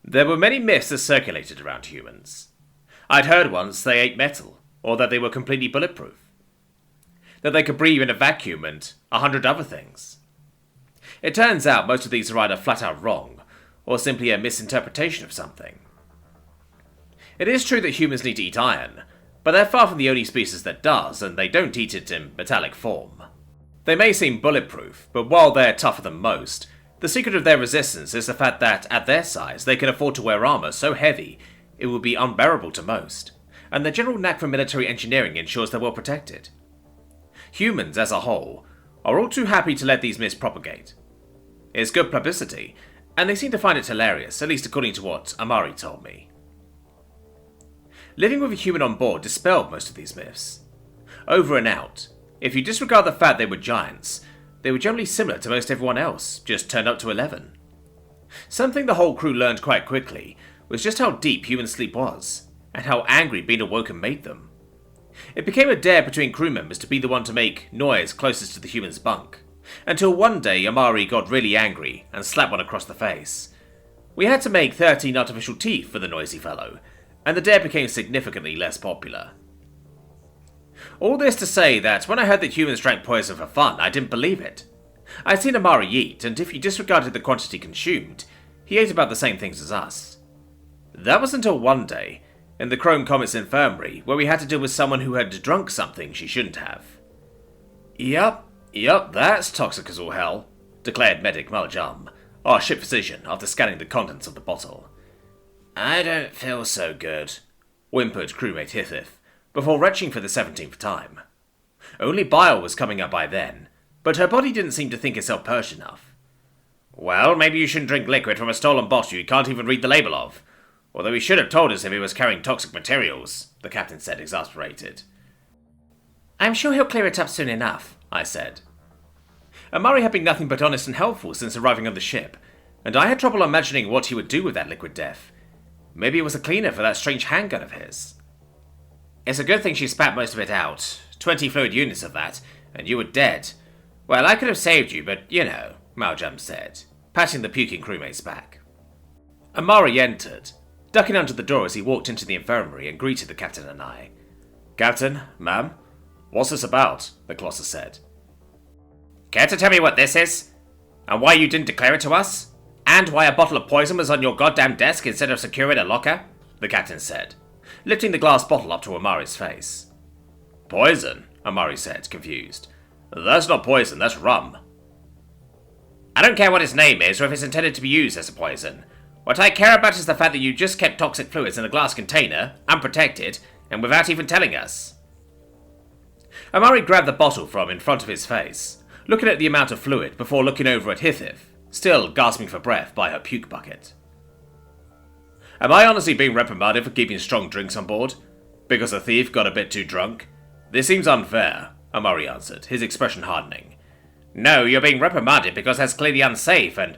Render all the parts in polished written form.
There were many myths that circulated around humans. I'd heard once they ate metal, or that they were completely bulletproof. That they could breathe in a vacuum and 100 other things. It turns out most of these are either flat out wrong, or simply a misinterpretation of something. It is true that humans need to eat iron, but they're far from the only species that does, and they don't eat it in metallic form. They may seem bulletproof, but while they're tougher than most, the secret of their resistance is the fact that, at their size, they can afford to wear armor so heavy it would be unbearable to most, and their general knack for military engineering ensures they're well protected. Humans, as a whole, are all too happy to let these myths propagate. It's good publicity, and they seem to find it hilarious, at least according to what Amari told me. Living with a human on board dispelled most of these myths. Over and out, if you disregard the fact they were giants, they were generally similar to most everyone else, just turned up to 11. Something the whole crew learned quite quickly was just how deep human sleep was, and how angry being awoken made them. It became a dare between crew members to be the one to make noise closest to the human's bunk, until one day Amari got really angry and slapped one across the face. We had to make 13 artificial teeth for the noisy fellow, and the dare became significantly less popular. All this to say that when I heard that humans drank poison for fun, I didn't believe it. I'd seen Amari eat, and if you disregarded the quantity consumed, he ate about the same things as us. That was until one day, in the Chrome Comet's infirmary, where we had to deal with someone who had drunk something she shouldn't have. Yup, that's toxic as all hell, declared Medic Maljam, our ship physician, after scanning the contents of the bottle. I don't feel so good, whimpered crewmate Hithith, before retching for the 17th time. Only bile was coming up by then, but her body didn't seem to think itself purged enough. Well, maybe you shouldn't drink liquid from a stolen bottle you can't even read the label of. Although he should have told us if he was carrying toxic materials, the captain said, exasperated. I'm sure he'll clear it up soon enough, I said. Amari had been nothing but honest and helpful since arriving on the ship, and I had trouble imagining what he would do with that liquid death. Maybe it was a cleaner for that strange handgun of his. It's a good thing she spat most of it out. 20 fluid units of that, and you were dead. Well, I could have saved you, but you know, Maljam said, patting the puking crewmate's back. Amari entered, ducking under the door as he walked into the infirmary and greeted the captain and I. Captain, ma'am, what's this about? The Colossus said. Care to tell me what this is? And why you didn't declare it to us? And why a bottle of poison was on your goddamn desk instead of secure in a locker? The captain said, lifting the glass bottle up to Amari's face. Poison? Amari said, confused. That's not poison, that's rum. I don't care what its name is or if it's intended to be used as a poison. What I care about is the fact that you just kept toxic fluids in a glass container, unprotected, and without even telling us. Amari grabbed the bottle from in front of his face, looking at the amount of fluid before looking over at Hithith, still gasping for breath by her puke bucket. Am I honestly being reprimanded for keeping strong drinks on board? Because the thief got a bit too drunk? This seems unfair, Amari answered, his expression hardening. No, you're being reprimanded because that's clearly unsafe and...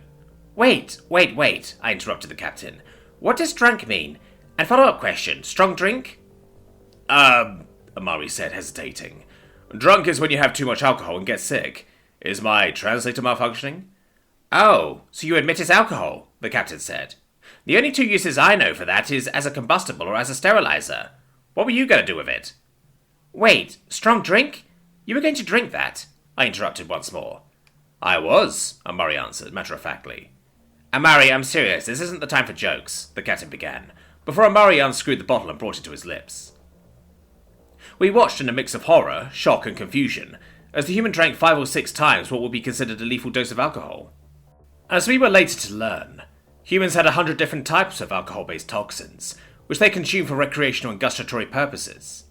Wait, I interrupted the captain. What does drunk mean? And follow-up question, strong drink? Amari said, hesitating. Drunk is when you have too much alcohol and get sick. Is my translator malfunctioning? Oh, so you admit it's alcohol, the captain said. The only two uses I know for that is as a combustible or as a sterilizer. What were you going to do with it? Wait, strong drink? You were going to drink that? I interrupted once more. I was, Amari answered, matter-of-factly. Amari, I'm serious, this isn't the time for jokes, the captain began, before Amari unscrewed the bottle and brought it to his lips. We watched in a mix of horror, shock and confusion, as the human drank 5 or 6 times what would be considered a lethal dose of alcohol. As we were later to learn, humans had 100 different types of alcohol-based toxins, which they consume for recreational and gustatory purposes.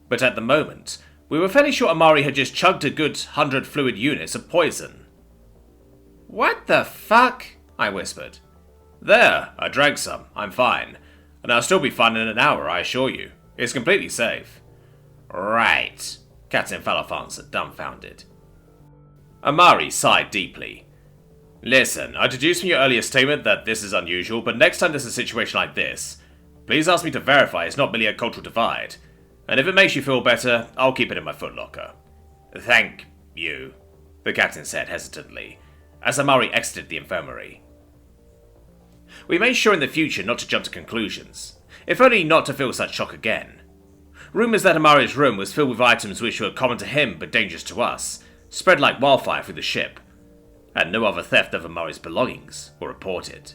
But at the moment, we were fairly sure Amari had just chugged a good 100 fluid units of poison. What the fuck? I whispered. There, I drank some, I'm fine. And I'll still be fine in an hour, I assure you. It's completely safe. Right, Captain Faloff answered, dumbfounded. Amari sighed deeply. Listen, I deduced from your earlier statement that this is unusual, but next time there's a situation like this, please ask me to verify it's not merely a cultural divide. And if it makes you feel better, I'll keep it in my footlocker. Thank you, the captain said hesitantly, as Amari exited the infirmary. We made sure in the future not to jump to conclusions, if only not to feel such shock again. Rumours that Amari's room was filled with items which were common to him but dangerous to us spread like wildfire through the ship, and no other theft of Amari's belongings were reported.